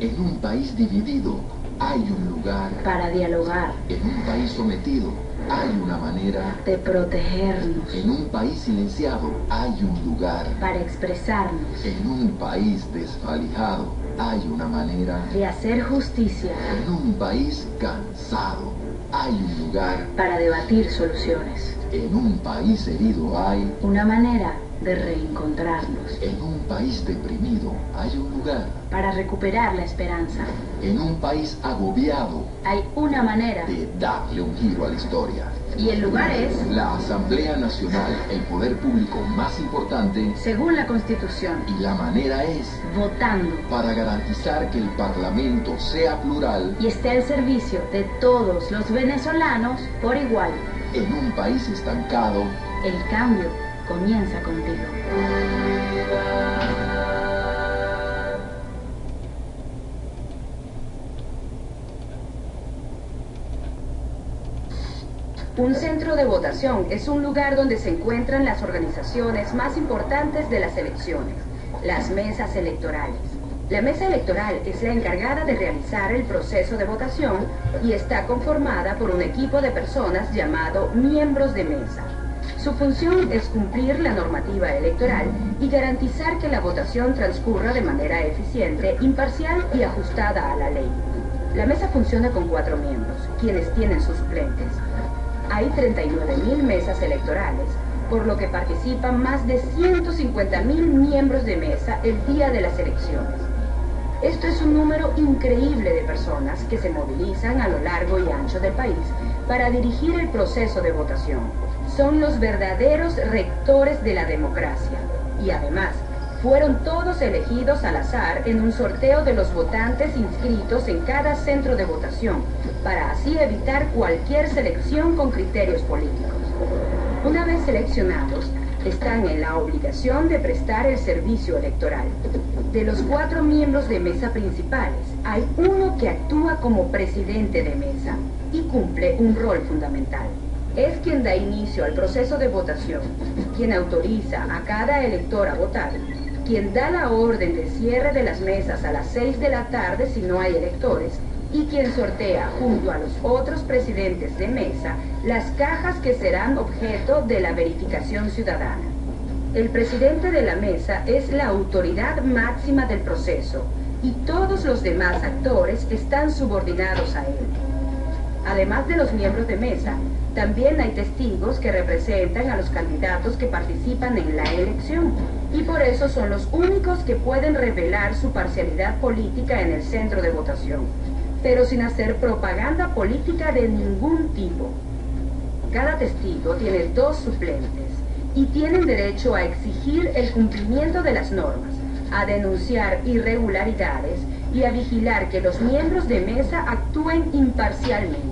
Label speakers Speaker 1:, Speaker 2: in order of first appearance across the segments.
Speaker 1: En un país dividido hay un lugar.
Speaker 2: Para dialogar.
Speaker 1: En un país sometido hay una manera.
Speaker 2: De protegernos.
Speaker 1: En un país silenciado hay un lugar.
Speaker 2: Para expresarnos.
Speaker 1: En un país desvalijado hay una manera.
Speaker 2: De hacer justicia.
Speaker 1: En un país cansado hay un lugar.
Speaker 2: Para debatir soluciones.
Speaker 1: En un país herido hay
Speaker 2: una manera de reencontrarnos.
Speaker 1: En un país deprimido hay un lugar.
Speaker 2: Para recuperar la esperanza.
Speaker 1: En un país agobiado
Speaker 2: hay una manera
Speaker 1: de darle un giro a la historia.
Speaker 2: Y el lugar es
Speaker 1: la Asamblea Nacional, el poder público más importante
Speaker 2: según la Constitución.
Speaker 1: Y la manera es
Speaker 2: votando
Speaker 1: para garantizar que el Parlamento sea plural
Speaker 2: y esté al servicio de todos los venezolanos por igual.
Speaker 1: En un país estancado,
Speaker 2: el cambio comienza contigo. Un centro de votación es un lugar donde se encuentran las organizaciones más importantes de las elecciones, las mesas electorales. La mesa electoral es la encargada de realizar el proceso de votación y está conformada por un equipo de personas llamado miembros de mesa. Su función es cumplir la normativa electoral y garantizar que la votación transcurra de manera eficiente, imparcial y ajustada a la ley. La mesa funciona con 4 miembros, quienes tienen sus suplentes. Hay 39.000 mesas electorales, por lo que participan más de 150.000 miembros de mesa el día de las elecciones. Esto es un número increíble de personas que se movilizan a lo largo y ancho del país para dirigir el proceso de votación. Son los verdaderos rectores de la democracia y además fueron todos elegidos al azar en un sorteo de los votantes inscritos en cada centro de votación, para así evitar cualquier selección con criterios políticos. Una vez seleccionados, están en la obligación de prestar el servicio electoral. De los 4 miembros de mesa principales, hay uno que actúa como presidente de mesa y cumple un rol fundamental. Es quien da inicio al proceso de votación, quien autoriza a cada elector a votar, quien da la orden de cierre de las mesas a las 6 de la tarde si no hay electores, y quien sortea junto a los otros presidentes de mesa las cajas que serán objeto de la verificación ciudadana. El presidente de la mesa es la autoridad máxima del proceso y todos los demás actores están subordinados a él. Además de los miembros de mesa, también hay testigos que representan a los candidatos que participan en la elección y por eso son los únicos que pueden revelar su parcialidad política en el centro de votación, pero sin hacer propaganda política de ningún tipo. Cada testigo tiene 2 suplentes y tienen derecho a exigir el cumplimiento de las normas, a denunciar irregularidades y a vigilar que los miembros de mesa actúen imparcialmente.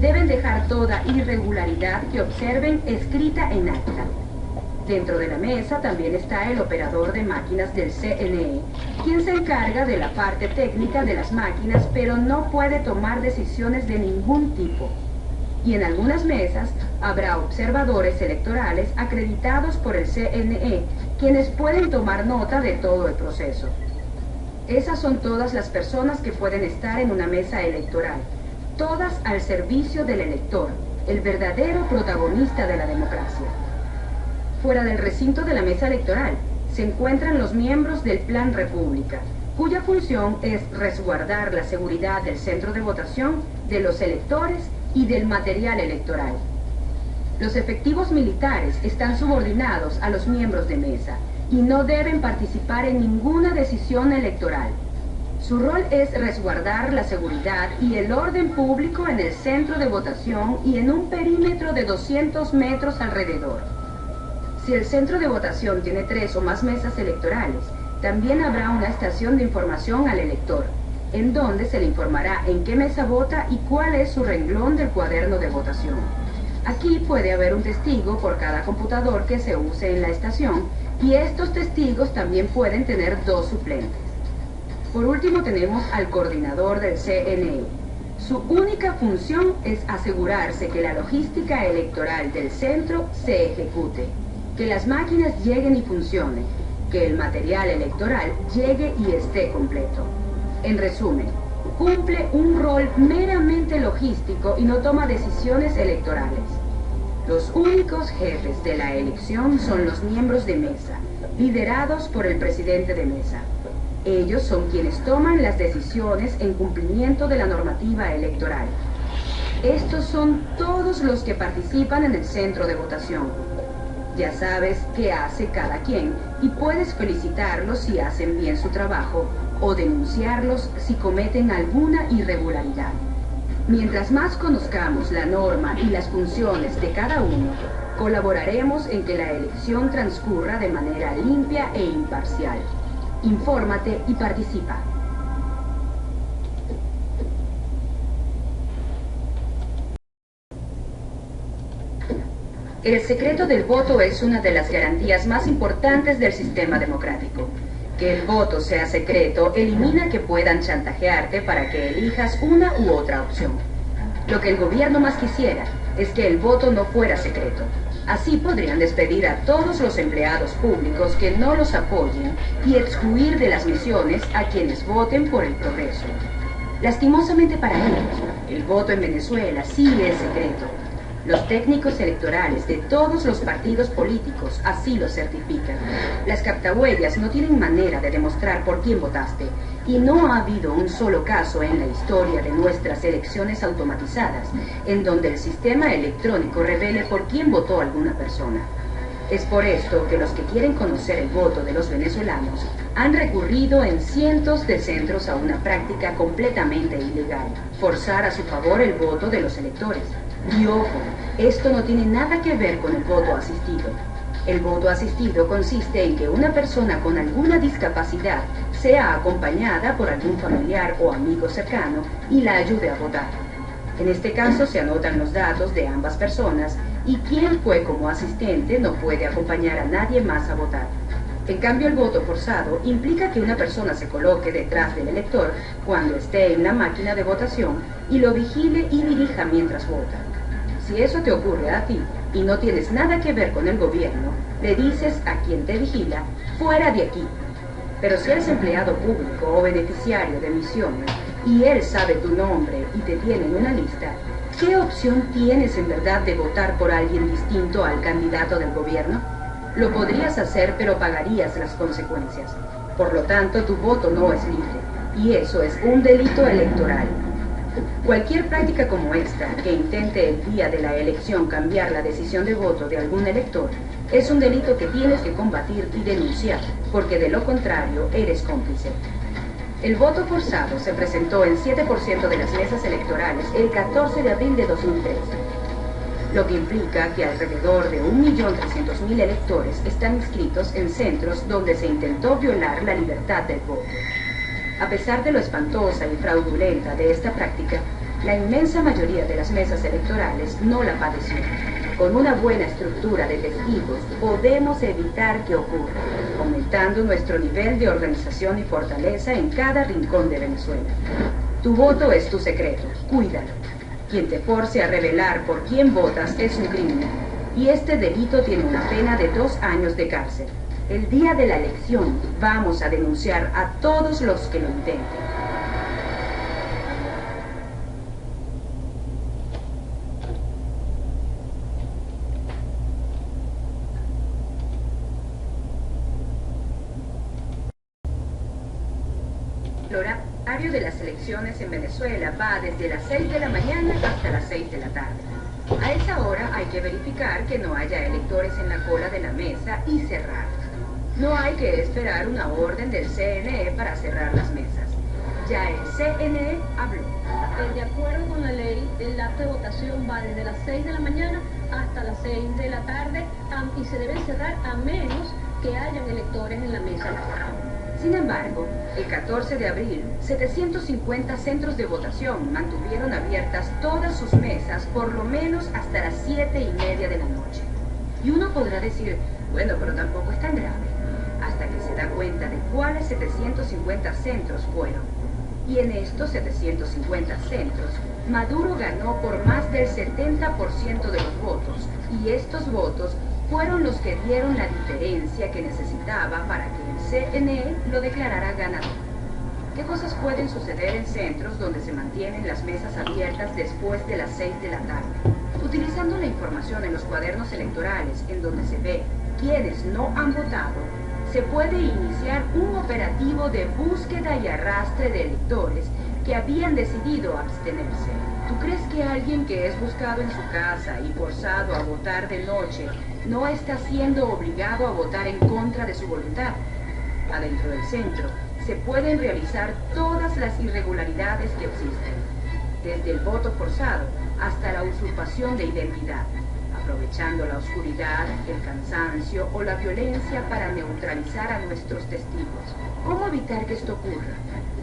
Speaker 2: Deben dejar toda irregularidad que observen escrita en acta. Dentro de la mesa también está el operador de máquinas del CNE, quien se encarga de la parte técnica de las máquinas, pero no puede tomar decisiones de ningún tipo. Y en algunas mesas habrá observadores electorales acreditados por el CNE, quienes pueden tomar nota de todo el proceso. Esas son todas las personas que pueden estar en una mesa electoral, todas al servicio del elector, el verdadero protagonista de la democracia. Fuera del recinto de la mesa electoral se encuentran los miembros del Plan República, cuya función es resguardar la seguridad del centro de votación, de los electores y del material electoral. Los efectivos militares están subordinados a los miembros de mesa y no deben participar en ninguna decisión electoral. Su rol es resguardar la seguridad y el orden público en el centro de votación y en un perímetro de 200 metros alrededor. Si el centro de votación tiene 3 o más mesas electorales, también habrá una estación de información al elector, en donde se le informará en qué mesa vota y cuál es su renglón del cuaderno de votación. Aquí puede haber un testigo por cada computador que se use en la estación, y estos testigos también pueden tener 2 suplentes. Por último tenemos al coordinador del CNE. Su única función es asegurarse que la logística electoral del centro se ejecute, que las máquinas lleguen y funcionen, que el material electoral llegue y esté completo. En resumen, cumple un rol meramente logístico y no toma decisiones electorales. Los únicos jefes de la elección son los miembros de mesa, liderados por el presidente de mesa. Ellos son quienes toman las decisiones en cumplimiento de la normativa electoral. Estos son todos los que participan en el centro de votación. Ya sabes qué hace cada quien y puedes felicitarlos si hacen bien su trabajo o denunciarlos si cometen alguna irregularidad. Mientras más conozcamos la norma y las funciones de cada uno, colaboraremos en que la elección transcurra de manera limpia e imparcial. Infórmate y participa. El secreto del voto es una de las garantías más importantes del sistema democrático. Que el voto sea secreto elimina que puedan chantajearte para que elijas una u otra opción. Lo que el gobierno más quisiera es que el voto no fuera secreto. Así podrían despedir a todos los empleados públicos que no los apoyen y excluir de las misiones a quienes voten por el progreso. Lastimosamente para ellos, el voto en Venezuela sí es secreto. Los técnicos electorales de todos los partidos políticos así lo certifican. Las captahuellas no tienen manera de demostrar por quién votaste, y no ha habido un solo caso en la historia de nuestras elecciones automatizadas en donde el sistema electrónico revele por quién votó alguna persona. Es por esto que los que quieren conocer el voto de los venezolanos han recurrido en cientos de centros a una práctica completamente ilegal: forzar a su favor el voto de los electores. Y ojo, esto no tiene nada que ver con el voto asistido. El voto asistido consiste en que una persona con alguna discapacidad sea acompañada por algún familiar o amigo cercano y la ayude a votar. En este caso se anotan los datos de ambas personas y quien fue como asistente no puede acompañar a nadie más a votar. En cambio, el voto forzado implica que una persona se coloque detrás del elector cuando esté en la máquina de votación y lo vigile y dirija mientras vota. Si eso te ocurre a ti y no tienes nada que ver con el gobierno, le dices a quien te vigila: fuera de aquí. Pero si eres empleado público o beneficiario de misiones y él sabe tu nombre y te tiene en una lista, ¿qué opción tienes en verdad de votar por alguien distinto al candidato del gobierno? Lo podrías hacer, pero pagarías las consecuencias. Por lo tanto, tu voto no es libre, y eso es un delito electoral. Cualquier práctica como esta, que intente el día de la elección cambiar la decisión de voto de algún elector, es un delito que tienes que combatir y denunciar, porque de lo contrario eres cómplice. El voto forzado se presentó en 7% de las mesas electorales el 14 de abril de 2013. Lo que implica que alrededor de 1.300.000 electores están inscritos en centros donde se intentó violar la libertad del voto. A pesar de lo espantosa y fraudulenta de esta práctica, la inmensa mayoría de las mesas electorales no la padeció. Con una buena estructura de testigos podemos evitar que ocurra, aumentando nuestro nivel de organización y fortaleza en cada rincón de Venezuela. Tu voto es tu secreto, cuídalo. Quien te force a revelar por quién votas es un crimen, y este delito tiene una pena de 2 años de cárcel. El día de la elección vamos a denunciar a todos los que lo intenten. El horario de las elecciones en Venezuela va desde las 6 de la mañana hasta las 6 de la tarde. A esa hora hay que verificar que no haya electores en la cola de la mesa y cerrar. No hay que esperar una orden del CNE para cerrar las mesas. Ya el CNE habló.
Speaker 3: De acuerdo con la ley, el acto de votación va desde las 6 de la mañana hasta las 6 de la tarde y se debe cerrar a menos que hayan electores en la mesa.
Speaker 2: Sin embargo, el 14 de abril, 750 centros de votación mantuvieron abiertas todas sus mesas por lo menos hasta las 7:30 de la noche. Y uno podrá decir, bueno, pero tampoco es tan grave, hasta que se da cuenta de cuáles 750 centros fueron. Y en estos 750 centros, Maduro ganó por más del 70% de los votos, y estos votos fueron los que dieron la diferencia que necesitaba para que el CNE lo declarara ganador. ¿Qué cosas pueden suceder en centros donde se mantienen las mesas abiertas después de las 6 de la tarde? Utilizando la información en los cuadernos electorales en donde se ve quiénes no han votado, se puede iniciar un operativo de búsqueda y arrastre de electores que habían decidido abstenerse. ¿Tú crees que alguien que es buscado en su casa y forzado a votar de noche no está siendo obligado a votar en contra de su voluntad? Adentro del centro se pueden realizar todas las irregularidades que existen, desde el voto forzado hasta la usurpación de identidad, aprovechando la oscuridad, el cansancio o la violencia para neutralizar a nuestros testigos. ¿Cómo evitar que esto ocurra?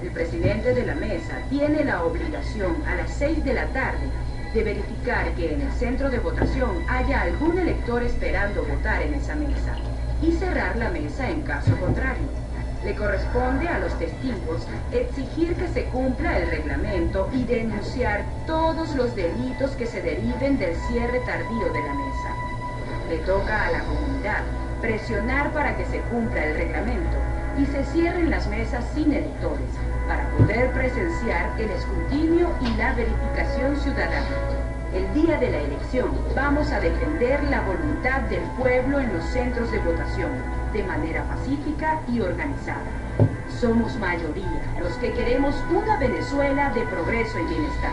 Speaker 2: El presidente de la mesa tiene la obligación a las 6 de la tarde de verificar que en el centro de votación haya algún elector esperando votar en esa mesa y cerrar la mesa en caso contrario. Le corresponde a los testigos exigir que se cumpla el reglamento y denunciar todos los delitos que se deriven del cierre tardío de la mesa. Le toca a la comunidad presionar para que se cumpla el reglamento y se cierren las mesas sin electores para poder presenciar el escrutinio y la verificación ciudadana. El día de la elección vamos a defender la voluntad del pueblo en los centros de votación de manera pacífica y organizada. Somos mayoría los que queremos una Venezuela de progreso y bienestar.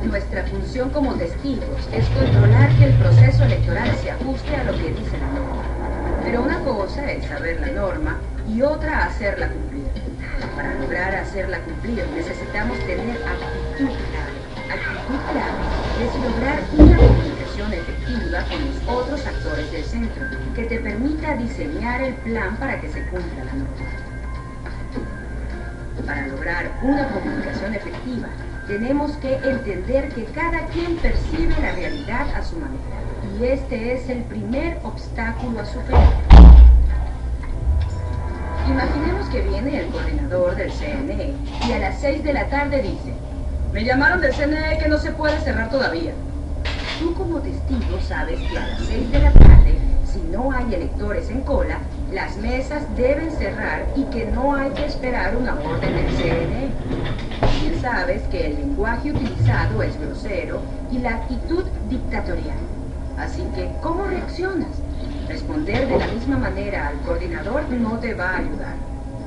Speaker 2: Nuestra función como testigos es controlar que el proceso electoral se ajuste a lo que dice la norma. Pero una cosa es saber la norma y otra hacerla cumplir. Para lograr hacerla cumplir necesitamos tener actitud clave. Actitud clave es lograr una comunicación efectiva con los otros actores del centro que te permita diseñar el plan para que se cumpla la norma. Para lograr una comunicación efectiva, tenemos que entender que cada quien percibe la realidad a su manera, y este es el primer obstáculo a superar. Imaginemos que viene el coordinador del CNE y a las 6 de la tarde dice: me llamaron del CNE que no se puede cerrar todavía. Tú como testigo sabes que a las 6 de la tarde, si no hay electores en cola, las mesas deben cerrar y que no hay que esperar una orden del CNE. Bien sabes que el lenguaje utilizado es grosero y la actitud dictatorial. Así que, ¿cómo reaccionas? Responder de la misma manera al coordinador no te va a ayudar.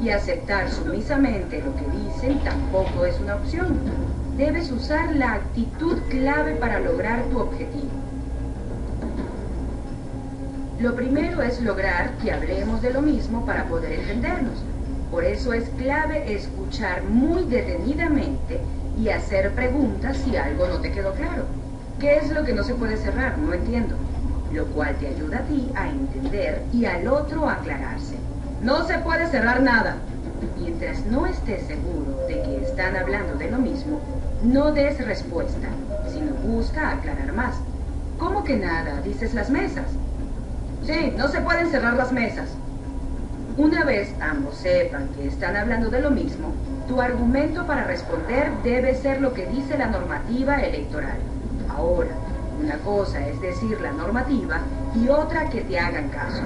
Speaker 2: Y aceptar sumisamente lo que dicen tampoco es una opción. Debes usar la actitud clave para lograr tu objetivo. Lo primero es lograr que hablemos de lo mismo para poder entendernos. Por eso es clave escuchar muy detenidamente y hacer preguntas si algo no te quedó claro. ¿Qué es lo que no se puede cerrar? No entiendo. Lo cual te ayuda a ti a entender y al otro a aclararse. No se puede cerrar nada. Mientras no estés seguro de que están hablando de lo mismo, no des respuesta, sino busca aclarar más. ¿Cómo que nada? Dices las mesas. Sí, no se pueden cerrar las mesas. Una vez ambos sepan que están hablando de lo mismo, tu argumento para responder debe ser lo que dice la normativa electoral. Ahora, una cosa es decir la normativa y otra que te hagan caso.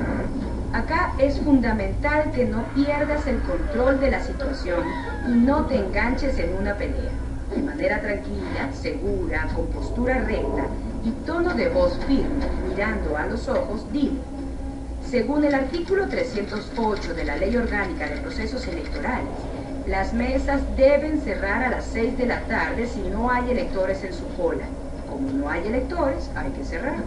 Speaker 2: Acá es fundamental que no pierdas el control de la situación y no te enganches en una pelea. De manera tranquila, segura, con postura recta y tono de voz firme, mirando a los ojos, dile: según el artículo 308 de la Ley Orgánica de Procesos Electorales, las mesas deben cerrar a las 6 de la tarde si no hay electores en su cola. Como no hay electores, hay que cerrar.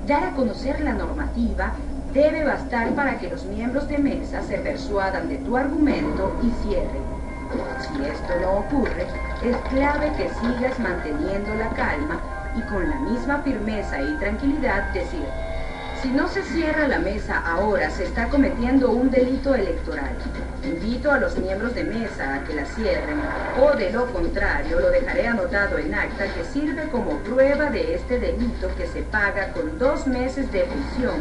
Speaker 2: Dar a conocer la normativa debe bastar para que los miembros de mesa se persuadan de tu argumento y cierren. Si esto no ocurre, es clave que sigas manteniendo la calma y con la misma firmeza y tranquilidad decir: si no se cierra la mesa ahora, se está cometiendo un delito electoral. Invito a los miembros de mesa a que la cierren, o de lo contrario, lo dejaré anotado en acta que sirve como prueba de este delito que se paga con 2 meses de prisión,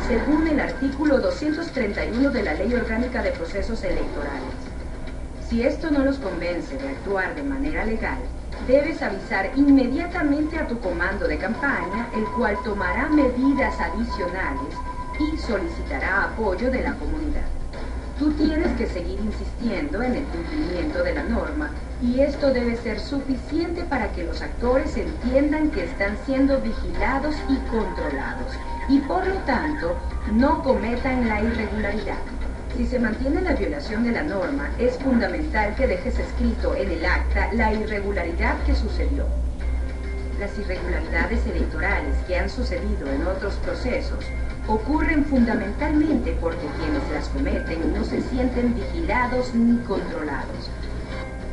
Speaker 2: según el artículo 231 de la Ley Orgánica de Procesos Electorales. Si esto no los convence de actuar de manera legal, debes avisar inmediatamente a tu comando de campaña, el cual tomará medidas adicionales y solicitará apoyo de la comunidad. Tú tienes que seguir insistiendo en el cumplimiento de la norma y esto debe ser suficiente para que los actores entiendan que están siendo vigilados y controlados y por lo tanto no cometan la irregularidad. Si se mantiene la violación de la norma, es fundamental que dejes escrito en el acta la irregularidad que sucedió. Las irregularidades electorales que han sucedido en otros procesos ocurren fundamentalmente porque quienes las cometen no se sienten vigilados ni controlados.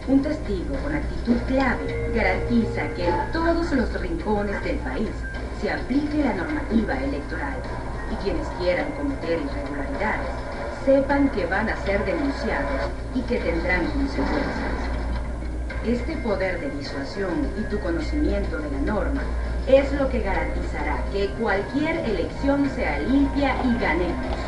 Speaker 2: Un testigo con actitud clave garantiza que en todos los rincones del país se aplique la normativa electoral y quienes quieran cometer irregularidades sepan que van a ser denunciados y que tendrán consecuencias. Este poder de disuasión y tu conocimiento de la norma es lo que garantizará que cualquier elección sea limpia y ganemos.